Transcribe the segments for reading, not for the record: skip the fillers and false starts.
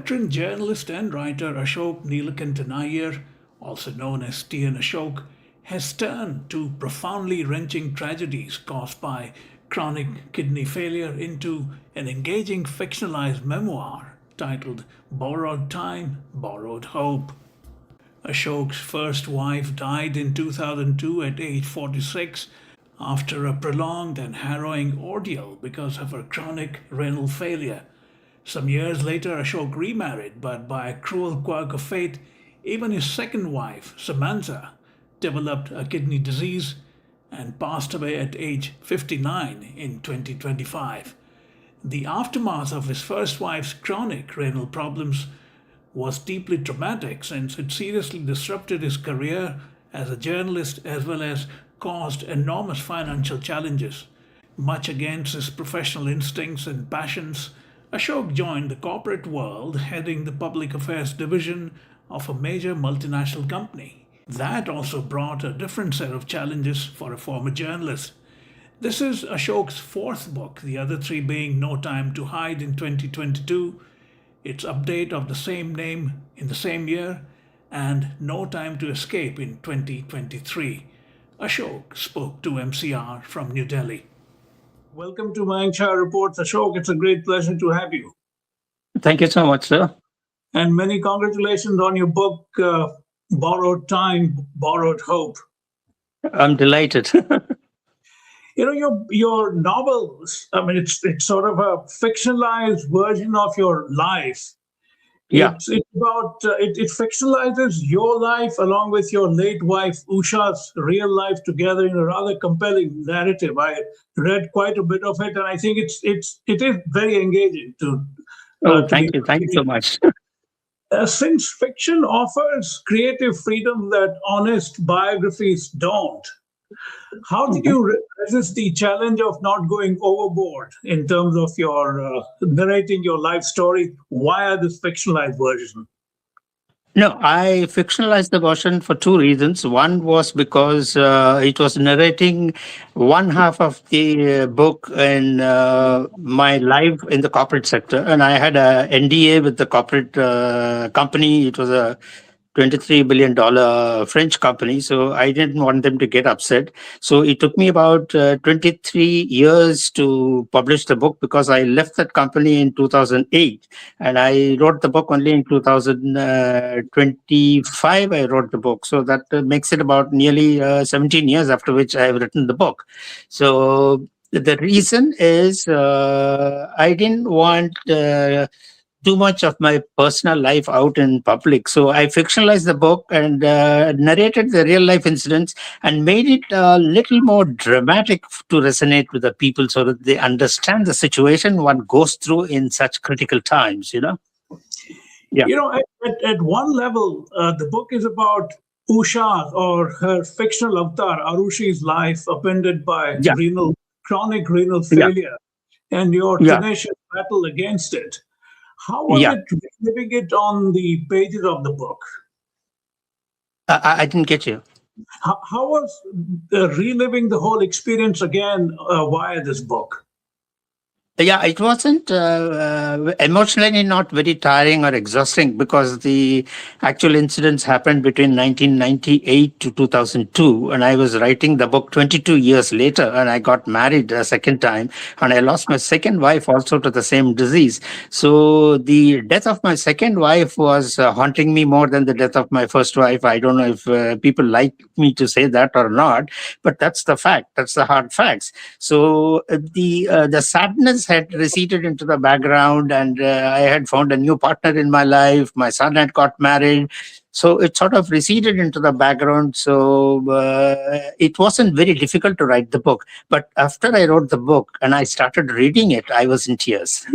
Veteran journalist and writer Ashok Neelakantan, also known as TN Ashok, has turned two profoundly wrenching tragedies caused by chronic kidney failure into an engaging fictionalized memoir titled Borrowed Time, Borrowed Hope. Ashok's first wife died in 2002 at age 46 after a prolonged and harrowing ordeal because of her chronic renal failure. Some years later, Ashok remarried, but by a cruel quirk of fate, even his second wife, Samantha, developed a kidney disease and passed away at age 59 in 2025. The aftermath of his first wife's chronic renal problems was deeply traumatic since it seriously disrupted his career as a journalist as well as caused enormous financial challenges. Much against his professional instincts and passions, Ashok joined the corporate world heading the public affairs division of a major multinational company. That also brought a different set of challenges for a former journalist. This is Ashok's fourth book, the other three being No Time to Hide in 2022, its update of the same name in the same year, and No Time to Escape in 2023. Ashok spoke to MCR from New Delhi. Welcome to Mayank Reports, Ashok. It's a great pleasure to have you. Thank you so much, sir. And many congratulations on your book, Borrowed Time, Borrowed Hope. I'm delighted. Your novels, it's sort of a fictionalized version of your life. Yeah. It's about it fictionalizes your life along with your late wife Usha's real life together in a rather compelling narrative. I read quite a bit of it, and I think it is very engaging to. Thank you so much. Since fiction offers creative freedom that honest biographies don't, how did you resist the challenge of not going overboard in terms of your narrating your life story via this fictionalized version? No, I fictionalized the version for two reasons. One was because it was narrating one half of the book in my life in the corporate sector, and I had a NDA with the corporate company. It was a $23 billion French company. So I didn't want them to get upset. So it took me about 23 years to publish the book because I left that company in 2008. And I wrote the book only in 2025. I wrote the book. So that makes it about nearly 17 years after which I have written the book. So the reason is I didn't want too much of my personal life out in public. So I fictionalized the book and narrated the real life incidents and made it a little more dramatic to resonate with the people so that they understand the situation one goes through in such critical times, Yeah. At one level, the book is about Usha or her fictional avatar, Arushi's life upended by chronic renal failure and your tenacious battle against it. How was it reliving it on the pages of the book? I didn't get you. How was reliving the whole experience again via this book? Yeah, it wasn't emotionally not very tiring or exhausting because the actual incidents happened between 1998 to 2002. And I was writing the book 22 years later, and I got married a second time. And I lost my second wife also to the same disease. So the death of my second wife was haunting me more than the death of my first wife. I don't know if people like me to say that or not, but that's the fact. That's the hard facts. So the sadness had receded into the background, and I had found a new partner in my life. My son had got married. So it sort of receded into the background. So it wasn't very difficult to write the book. But after I wrote the book and I started reading it, I was in tears.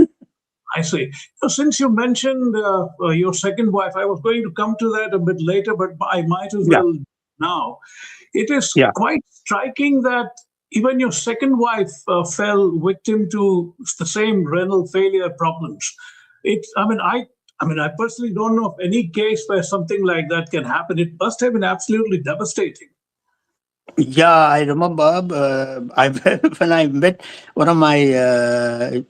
I see. Since you mentioned your second wife, I was going to come to that a bit later, but I might as well now. It is quite striking that even your second wife fell victim to the same renal failure problems. I personally don't know of any case where something like that can happen. It must have been absolutely devastating. Yeah, I remember. I when I met one of my,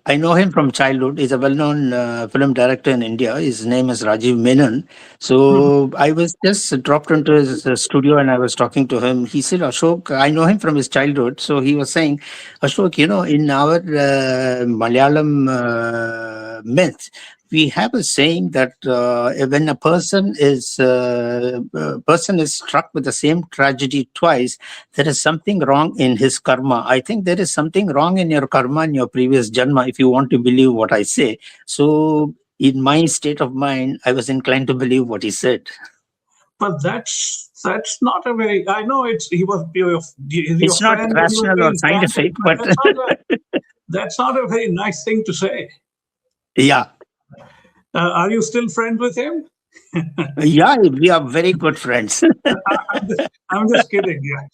I know him from childhood. He's a well-known film director in India. His name is Rajiv Menon. Mhm. So I was just dropped into his studio and I was talking to him. He said, "Ashok, I know him from his childhood." So he was saying, "Ashok, in our Malayalam myth, we have a saying that when a person is struck with the same tragedy twice, there is something wrong in his karma. I think there is something wrong in your karma in your previous janma, if you want to believe what I say." So, in my state of mind, I was inclined to believe what he said. But that's not a very. I know it's your It's not friend and he was rational or being candid, scientific, but but that's not a very nice thing to say. yeah, Are you still friends with him? yeah, we are very good friends. I'm just kidding. Yeah.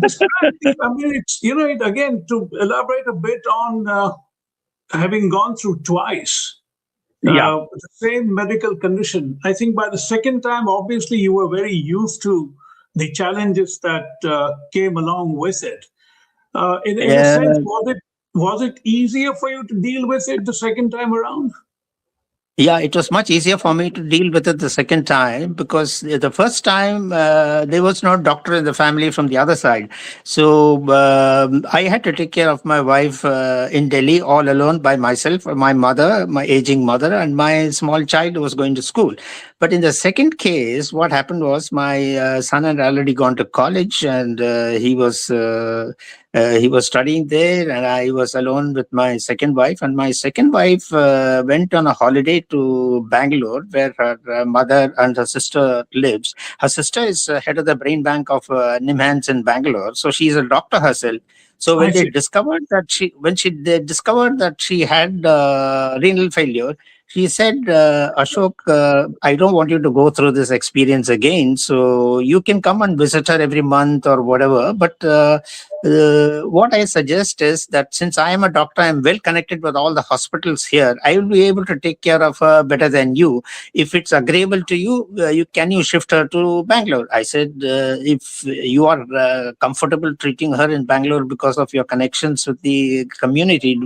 Describe the. I mean, it's it again to elaborate a bit on having gone through twice Yeah. the same medical condition. I think by the second time, obviously, you were very used to the challenges that came along with it. In a sense, Uh, was it easier for you to deal with it the second time around? Yeah, it was much easier for me to deal with it the second time because the first time there was no doctor in the family from the other side. So I had to take care of my wife in Delhi all alone by myself, my mother, my aging mother, and my small child who was going to school. But in the second case, what happened was my son had already gone to college and he was studying there, and I was alone with my second wife. And my second wife went on a holiday to Bangalore, where her mother and her sister lives. Her sister is head of the brain bank of Nimhans in Bangalore, so she's a doctor herself. So I when they see. discovered that they discovered that she had renal failure, she said, "Ashok, I don't want you to go through this experience again. So you can come and visit her every month or whatever, but." What I suggest is that since I am a doctor, I am well connected with all the hospitals here. I will be able to take care of her better than you. If it's agreeable to you, you shift her to Bangalore. I said, if you are comfortable treating her in Bangalore because of your connections with the community,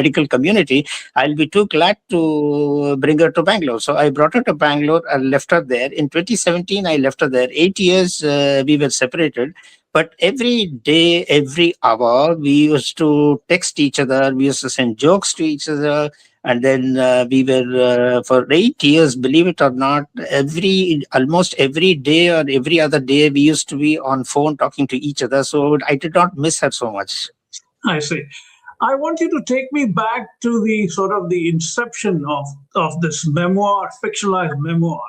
medical community, I'll be too glad to bring her to Bangalore. So I brought her to Bangalore and left her there. In 2017, I left her there. 8 years we were separated, but every day, every hour, we used to text each other. We used to send jokes to each other. And then we were, for 8 years, believe it or not, almost every day or every other day, we used to be on phone talking to each other. So I did not miss her so much. I see. I want you to take me back to the sort of the inception of this memoir, fictionalized memoir.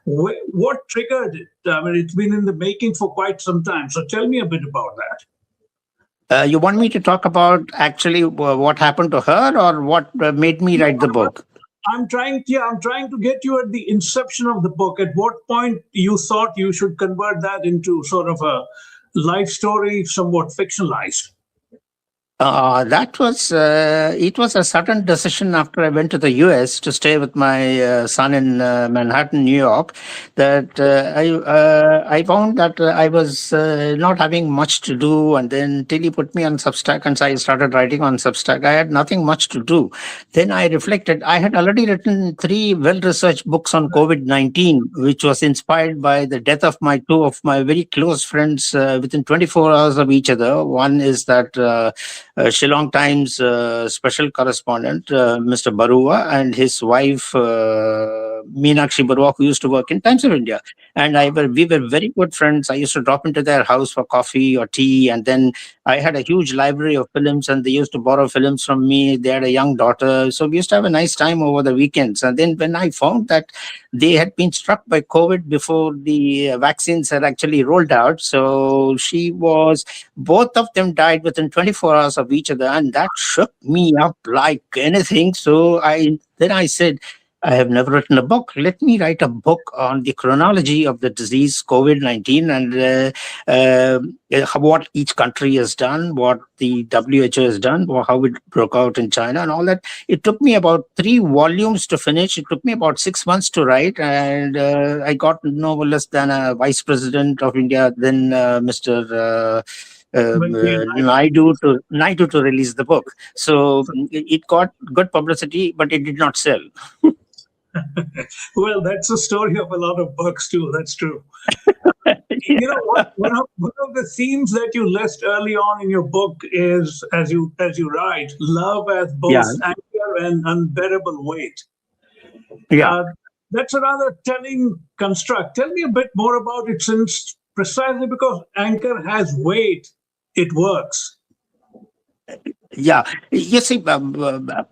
What triggered it? I mean, it's been in the making for quite some time. So tell me a bit about that. You want me to talk about actually what happened to her or what made me write the book? I'm trying to get you at the inception of the book. At what point you thought you should convert that into sort of a life story, somewhat fictionalized? It was a sudden decision after I went to the US to stay with my son in Manhattan, New York, that I found that I was not having much to do. And then till he put me on Substack and so I started writing on Substack, I had nothing much to do. Then I reflected. I had already written three well-researched books on COVID-19, which was inspired by the death of two of my very close friends within 24 hours of each other. One is that Shillong Times special correspondent, Mr. Barua, and his wife, Meenakshi Barua, who used to work in Times of India. And we were very good friends. I used to drop into their house for coffee or tea. And then I had a huge library of films, and they used to borrow films from me. They had a young daughter. So we used to have a nice time over the weekends. And then when I found that they had been struck by COVID before the vaccines had actually rolled out, so both of them died within 24 hours of each other, and that shook me up like anything. So I said, I have never written a book. Let me write a book on the chronology of the disease COVID-19 and what each country has done, what the WHO has done, or how it broke out in China and all that. It took me about 3 volumes to finish. It took me about 6 months to write. And I got no less than a vice president of India, then Mr. Naidu to release the book. So it got good publicity, but it did not sell. Well, that's the story of a lot of books too. That's true. You know Yeah. what? One of the themes that you list early on in your book is, as you write, love as both Yeah. anchor and unbearable weight. Yeah. Uh, that's a rather telling construct. Tell me a bit more about it, since precisely because anchor has weight, it works. Yeah, you see,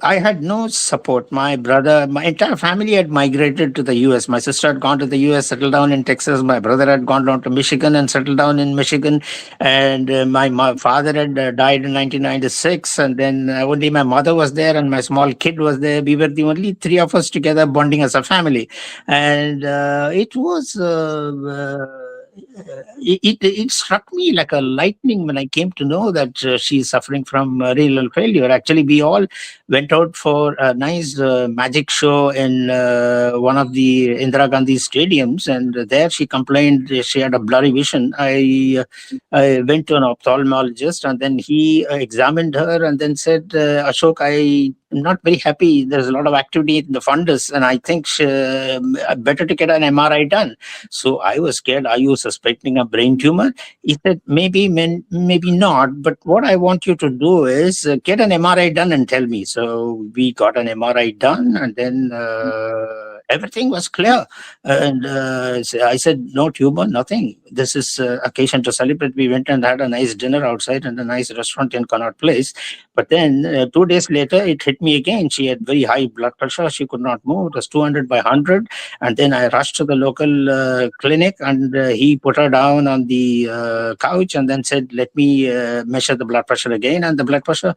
I had no support. My brother, my entire family had migrated to the US. My sister had gone to the US, settled down in Texas. My brother had gone down to Michigan and settled down in Michigan. And my father had died in 1996. And then only my mother was there and my small kid was there. We were the only three of us together bonding as a family. And it was. It struck me like a lightning when I came to know that she's suffering from renal failure. Actually, we all went out for a nice magic show in one of the Indira Gandhi stadiums, and there she complained she had a blurry vision. I went to an ophthalmologist, and then he examined her and then said, Ashok, I'm not very happy. There's a lot of activity in the fundus, and I think better to get an MRI done. So I was scared. Are you suspecting a brain tumor? He said, maybe, maybe not. But what I want you to do is get an MRI done and tell me. So we got an MRI done, and then everything was clear. And so I said, no tumor, nothing. This is occasion to celebrate. We went and had a nice dinner outside in a nice restaurant in Connaught Place. But then 2 days later, it hit me again. She had very high blood pressure. She could not move. It was 200 by 100. And then I rushed to the local clinic, and he put her down on the couch and then said, let me measure the blood pressure again. And the blood pressure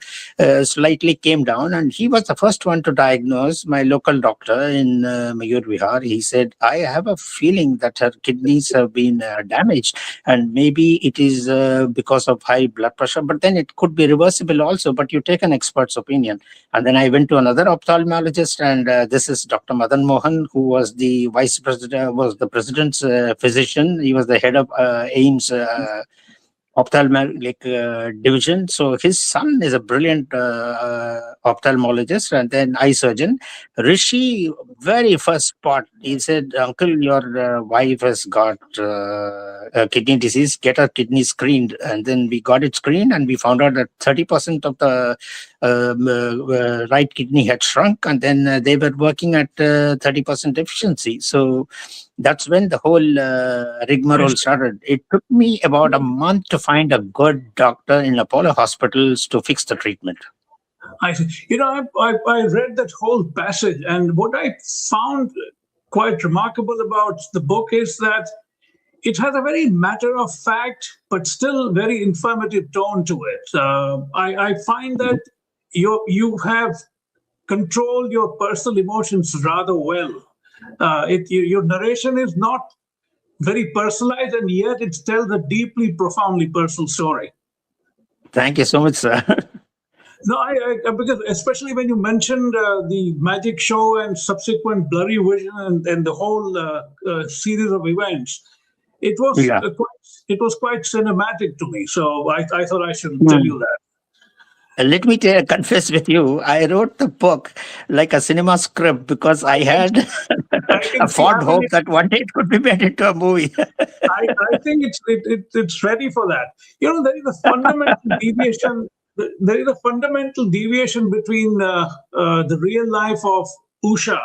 slightly came down. And he was the first one to diagnose, my local doctor in Mayur Vihar. He said, I have a feeling that her kidneys have been damaged, and maybe it is because of high blood pressure, but then it could be reversible also. But you take an expert's opinion. And then I went to another ophthalmologist, and this is Dr. Madan Mohan, who was the vice president, was the president's physician. He was the head of AIMS ophthalmic division. So his son is a brilliant ophthalmologist and then eye surgeon. Rishi, very first spot, he said, Uncle, your wife has got kidney disease, get her kidney screened. And then we got it screened, and we found out that 30% of the right kidney had shrunk, and then they were working at 30% efficiency. So that's when the whole rigmarole started. It took me about a month to find a good doctor in Apollo hospitals to fix the treatment. I, I read that whole passage, and what I found quite remarkable about the book is that it has a very matter of fact, but still very informative tone to it. I find that you have controlled your personal emotions rather well. Your narration is not very personalized, and yet it tells a deeply, profoundly personal story. Thank you so much, sir. No, because especially when you mentioned the magic show and subsequent blurry vision and the whole series of events, it was Yeah. quite cinematic to me. So I thought I should tell Hmm. you that. Let me confess with you, I wrote the book like a cinema script because I I can had I a can see. fond hope that one day it could be made into a movie. I think it's ready for that. There is a fundamental deviation. There is a fundamental deviation between the real life of Usha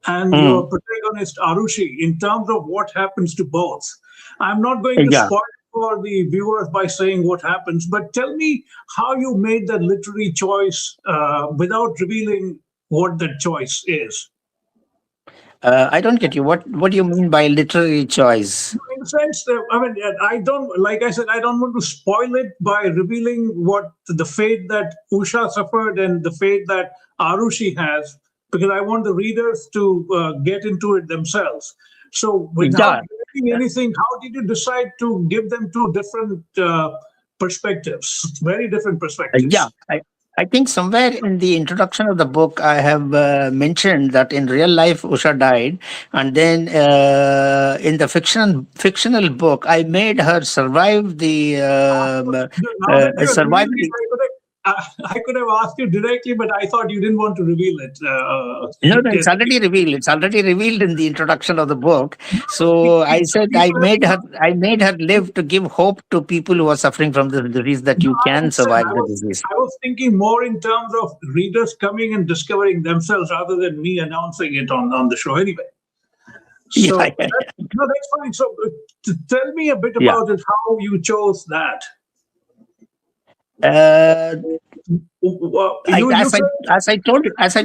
and Hmm. your protagonist Arushi in terms of what happens to both. I'm not going to Yeah. spoil for the viewers by saying what happens, but tell me how you made that literary choice without revealing what that choice is. I don't get you. What do you mean by literary choice? In a sense, I mean, I don't, like I said, I don't want to spoil it by revealing what the fate that Usha suffered and the fate that Arushi has. because I want the readers to get into it themselves. So, without Yeah, revealing anything, how did you decide to give them two different perspectives, very different yeah. perspectives? I think somewhere in the introduction of the book, I have mentioned that in real life, Usha died, and then in the fictional book, I made her survive the Now that you're survive revealing it, the. I could have asked you directly, but I thought you didn't want to reveal it. No, no, it's already revealed. It's already revealed in the introduction of the book. So I said People have not. I made her live to give hope to people who are suffering from the disease that No, you I can understand. survive the disease. I was thinking more in terms of readers coming and discovering themselves rather than me announcing it on the show anyway. Yeah, So yeah, no, that's fine. So tell me a bit yeah. about it, how you chose that. Uh, You said as I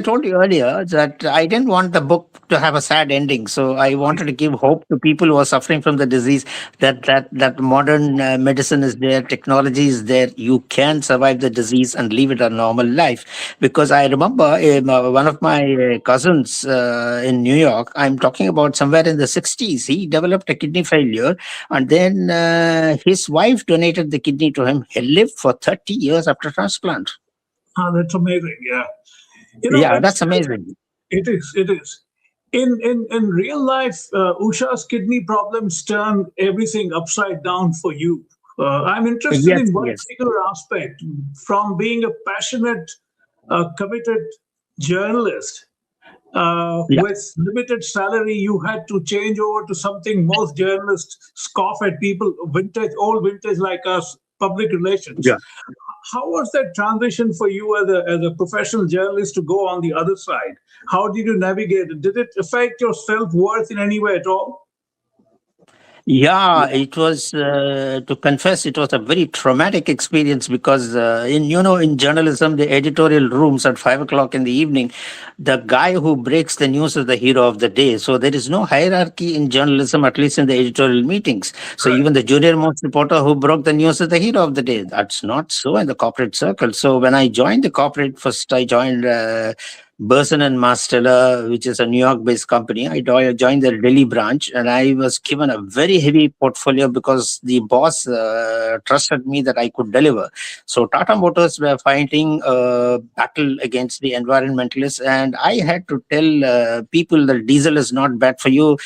told you earlier that I didn't want the book to have a sad ending, so I wanted to give hope to people who are suffering from the disease that modern medicine is there, technology is there, you can survive the disease and live it a normal life. Because I remember one of my cousins in New York, I'm talking about somewhere in the 60s, he developed a kidney failure, and then his wife donated the kidney to him. He lived for 30 years after transplant. that's amazing. Yeah, Yeah, it's that's amazing. it is it is. In real life, Usha's kidney problems turn everything upside down for you. I'm interested Yes, in one yes. particular aspect. From being a passionate, committed journalist Yeah, with limited salary, you had to change over to something most journalists scoff at people, old vintage like us, public relations. yeah. How was that transition for you as a professional journalist to go on the other side? How did you navigate it? Did it affect your self worth in any way at all? Yeah, it was to confess, it was a very traumatic experience because in journalism, the editorial rooms at 5 o'clock in the evening, the guy who breaks the news is the hero of the day. So there is no hierarchy in journalism, at least in the editorial meetings. So Right. even the junior most reporter who broke the news is the hero of the day. That's not so in the corporate circle. So when I joined the corporate, first I joined. Burson and Marsteller, which is a New York-based company. Joined their Delhi branch, and I was given a very heavy portfolio because the boss trusted me that I could deliver. So Tata Motors were fighting a battle against the environmentalists, and I had to tell people that diesel is not bad for you.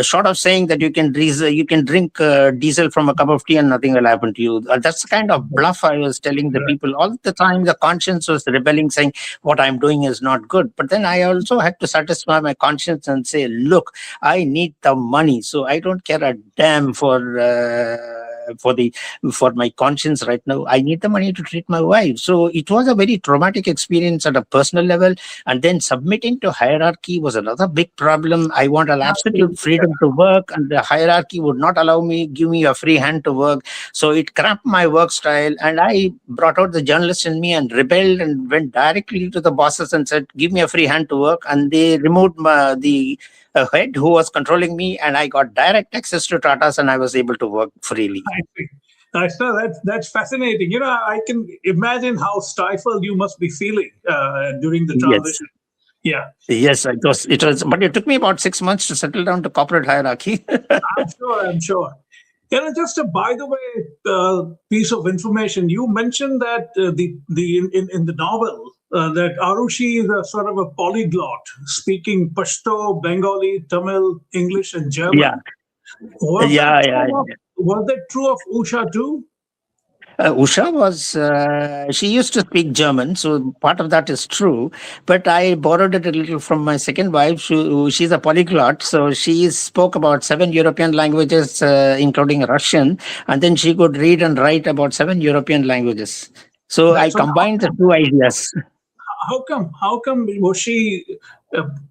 Short of saying that you can drink diesel from a cup of tea and nothing will happen to you. That's the kind of bluff I was telling the Right. people all the time. The conscience was rebelling, saying what I'm doing is not good. But then I also had to satisfy my conscience and say, look, I need the money, so I don't care a damn for the for my conscience right now. I need the money to treat my wife. So it was a very traumatic experience at a personal level. And then submitting to hierarchy was another big problem. I want an absolute Absolutely. freedom to work, and the hierarchy would not allow me, give me a free hand to work. So it cramped my work style, and I brought out the journalist in me and rebelled and went directly to the bosses and said, "Give me a free hand to work." And they removed the head who was controlling me, and I got direct access to Tatas, and I was able to work freely. I see. That's fascinating. I can imagine how stifled you must be feeling during the Yes. transition. Yeah. Yes, it was. It was, but it took me about 6 months to settle down to corporate hierarchy. I'm sure. I'm sure. Just a by the way piece of information. You mentioned that the in the novel that Arushi is a sort of a polyglot, speaking Pashto, Bengali, Tamil, English, and Yeah, German. Was that yeah, yeah. true of Usha too? Usha was, she used to speak German, so part of that is true. But I borrowed it a little from my second wife. She's a polyglot, so she spoke about 7 European languages, including Russian, and then she could read and write about 7 European languages. So I That's combined the two ideas. how come? How come was she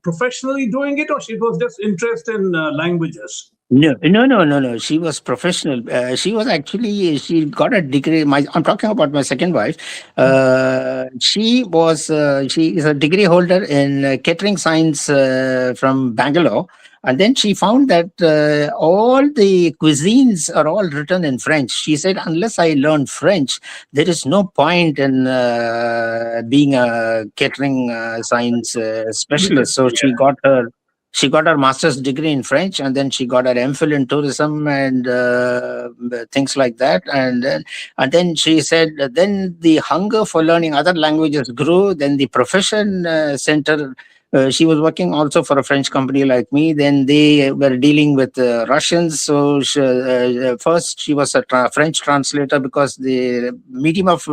professionally doing it, or she was just interested in languages? No. She was professional. She was actually, she got a degree. I'm talking about my second wife. She is a degree holder in catering science from Bangalore. And then she found that all the cuisines are all written in French. She said, unless I learn French, there is no point in being a catering science specialist. So she got her master's degree in French, and then she got her MPhil in tourism and things like that. And then she said, then the hunger for learning other languages grew. Then the profession center. She was working also for a French company like me. Then they were dealing with Russians. So first she was a French translator because the medium of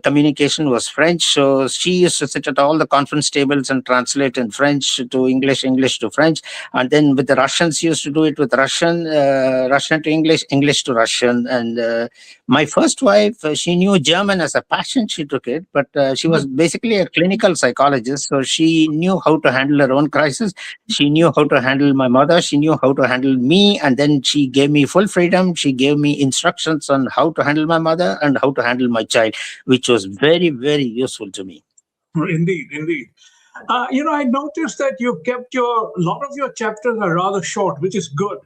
communication was French. So she used to sit at all the conference tables and translate in French to English, English to French. And then with the Russians, she used to do it with Russian, Russian to English, English to Russian. And my first wife, she knew German as a passion. She took it, but she was basically a clinical psychologist. So she knew how to handle her own crisis. She knew how to handle my mother. She knew how to handle me. And then she gave me full freedom. She gave me instructions on how to handle my mother and how to handle my child, which was very, very useful to me. Indeed, indeed. I noticed that you've kept a lot of your chapters are rather short, which is good.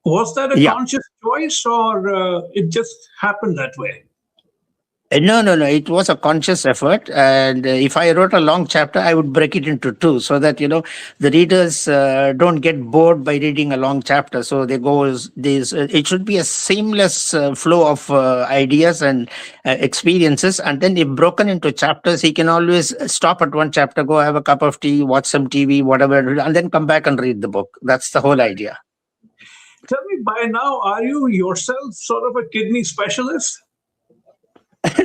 Was that a Yeah. conscious choice, or it just happened that way? No. It was a conscious effort. And if I wrote a long chapter, I would break it into two so that, the readers don't get bored by reading a long chapter. So it should be a seamless flow of ideas and experiences. And then if broken into chapters, he can always stop at one chapter, go have a cup of tea, watch some TV, whatever, and then come back and read the book. That's the whole idea. Tell me, by now, are you yourself sort of a kidney specialist?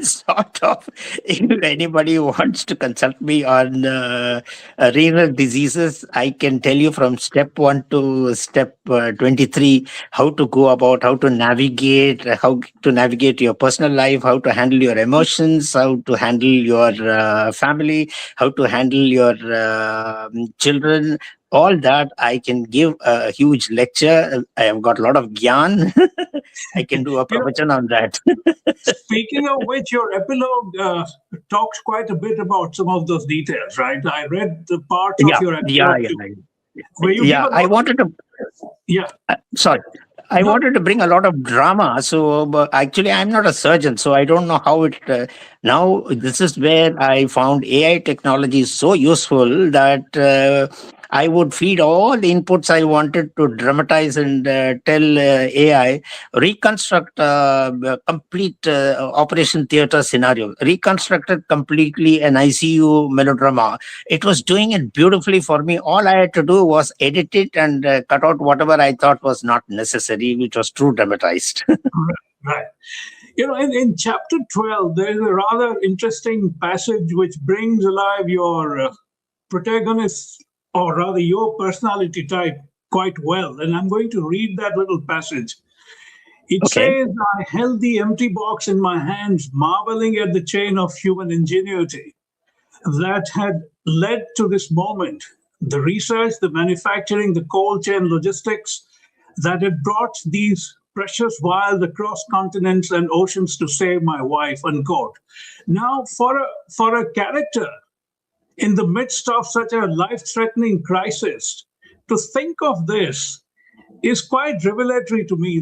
Sort of. If anybody wants to consult me on renal diseases, I can tell you from step 1 to step 23 how to go about, how to navigate, your personal life, how to handle your emotions, how to handle your family, how to handle your children. All that I can give a huge lecture. I have got a lot of gyan. I can do a You know, pravachan on that. Speaking of which, your epilogue talks quite a bit about some of those details, right? I read the parts of Yeah, your yeah, epilogue yeah. too, where you give Yeah, a I lot. wanted to. Yeah. Sorry, I No. wanted to bring a lot of drama. So, but actually, I'm not a surgeon, so I don't know how it. Now, this is where I found AI technology so useful that I would feed all the inputs I wanted to dramatize and tell AI, reconstruct a complete operation theater scenario, reconstructed completely an ICU melodrama. It was doing it beautifully for me. All I had to do was edit it and cut out whatever I thought was not necessary, which was too dramatized. Right. In chapter 12, there is a rather interesting passage which brings alive your protagonist, or rather your personality type, quite well. And I'm going to read that little passage. It Okay. says, I held the empty box in my hands, marveling at the chain of human ingenuity that had led to this moment. The research, the manufacturing, the cold chain logistics that had brought these precious vials across continents and oceans to save my wife, unquote. Now, for a character in the midst of such a life threatening crisis, to think of this is quite revelatory to me.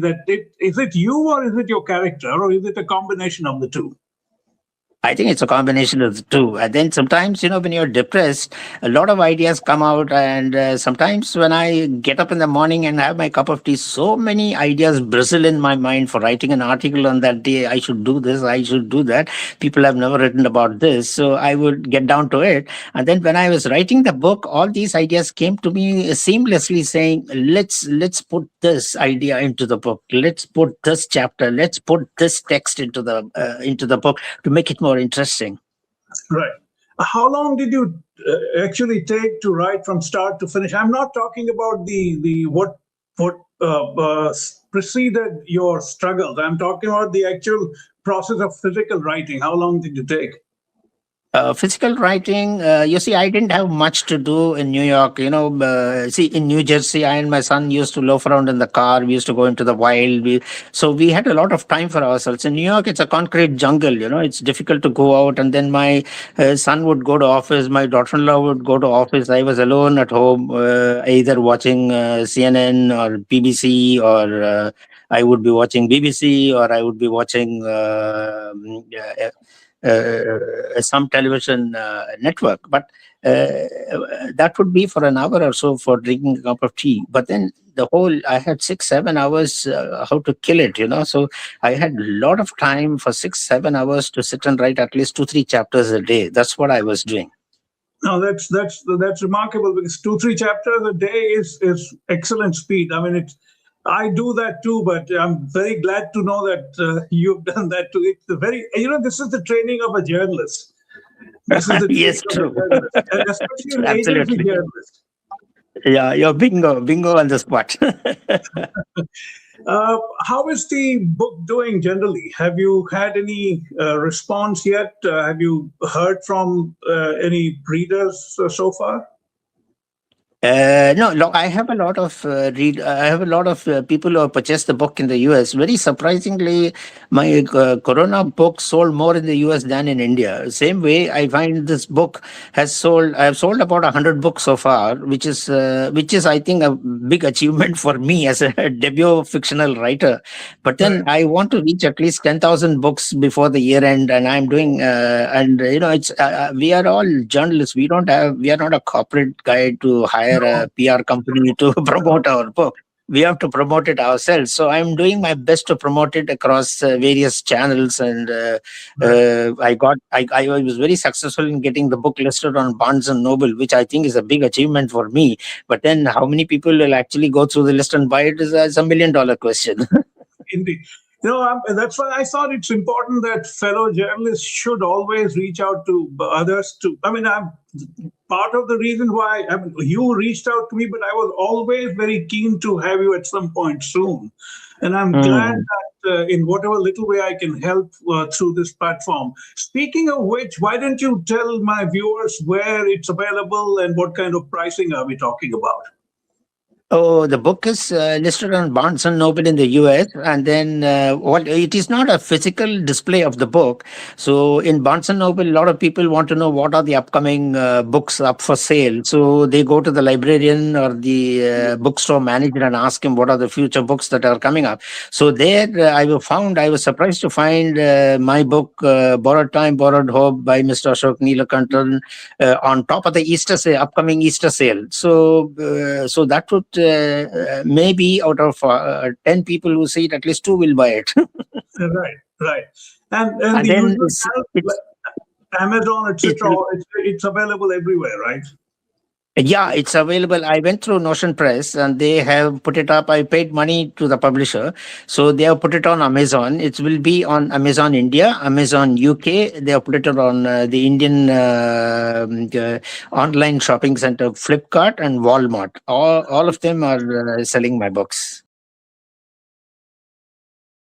Is it you, or is it your character, or is it a combination of the two? I think it's a combination of the two. And then sometimes, when you're depressed, a lot of ideas come out. And sometimes when I get up in the morning and have my cup of tea, so many ideas bristle in my mind for writing an article on that day. I should do this, I should do that. People have never written about this. So I would get down to it. And then when I was writing the book, all these ideas came to me seamlessly saying, let's put this idea into the book. Let's put this chapter. Let's put this text into the book to make it more interesting. Right. How long did you actually take to write from start to finish? I'm not talking about the what preceded your struggles. I'm talking about the actual process of physical writing. How long did you take? Physical writing, you see, I didn't have much to do in New York. See, in New Jersey, I and my son used to loaf around in the car. We used to go into the wild. So we had a lot of time for ourselves. In New York, it's a concrete jungle. It's difficult to go out. And then my son would go to office. My daughter-in-law would go to office. I was alone at home, either watching CNN or BBC, or I would be watching BBC, or I would be watching some television network. But that would be for an hour or so for drinking a cup of tea. But then I had 6 7 hours how to kill it. So I had a lot of time for 6 7 hours to sit and write at least 2 3 chapters a day. That's what I was doing. No, that's remarkable, because 2 3 chapters a day is excellent speed. I mean, I do that too, but I'm very glad to know that you've done that too. It's this is the training of a journalist. This is the Yes, training of true. a journalist, and especially an agency Absolutely. journalist. Yeah, you're bingo on the spot. How is the book doing generally? Have you had any response yet? Have you heard from any readers so far? No, look, I have a lot of I have a lot of people who have purchased the book in the US. Very surprisingly, my Corona book sold more in the US than in India. Same way, I find this book has sold. I have sold about 100 books so far, which is I think a big achievement for me as a debut fictional writer. But then Right. I want to reach at least 10,000 books before the year end, and I'm doing. It's we are all journalists. We are not a corporate guy to hire No. a PR company to promote our book. We have to promote it ourselves. So I'm doing my best to promote it across various channels, and Right. I was very successful in getting the book listed on Barnes and Noble, which I think is a big achievement for me. But then, how many people will actually go through the list and buy it is a $1 million question. Indeed. That's why I thought it's important that fellow journalists should always reach out to others. I'm part of the reason why you reached out to me, but I was always very keen to have you at some point soon. And I'm glad Hmm. that in whatever little way I can help through this platform. Speaking of which, why don't you tell my viewers where it's available and what kind of pricing are we talking about? Oh, the book is listed on Barnes and Noble in the US, and then it is not a physical display of the book. So in Barnes and Noble, a lot of people want to know what are the upcoming books up for sale. So they go to the librarian or the bookstore manager and ask him what are the future books that are coming up. So there, I was surprised to find my book, Borrowed Time, Borrowed Hope by Mr. Ashok Neelakantan, on top of the upcoming Easter sale. So that would maybe out of 10 people who see it, at least 2 will buy it. Right, right. And And the then usual channel, it's, like Amazon, it's etc. It's available everywhere, right? yeah, it's available. I went through Notion Press and they have put it up. I paid money to the publisher. So they have put it on Amazon. It will be on Amazon India, Amazon UK. They have put it on the Indian online shopping center, Flipkart and Walmart. All of them are selling my books.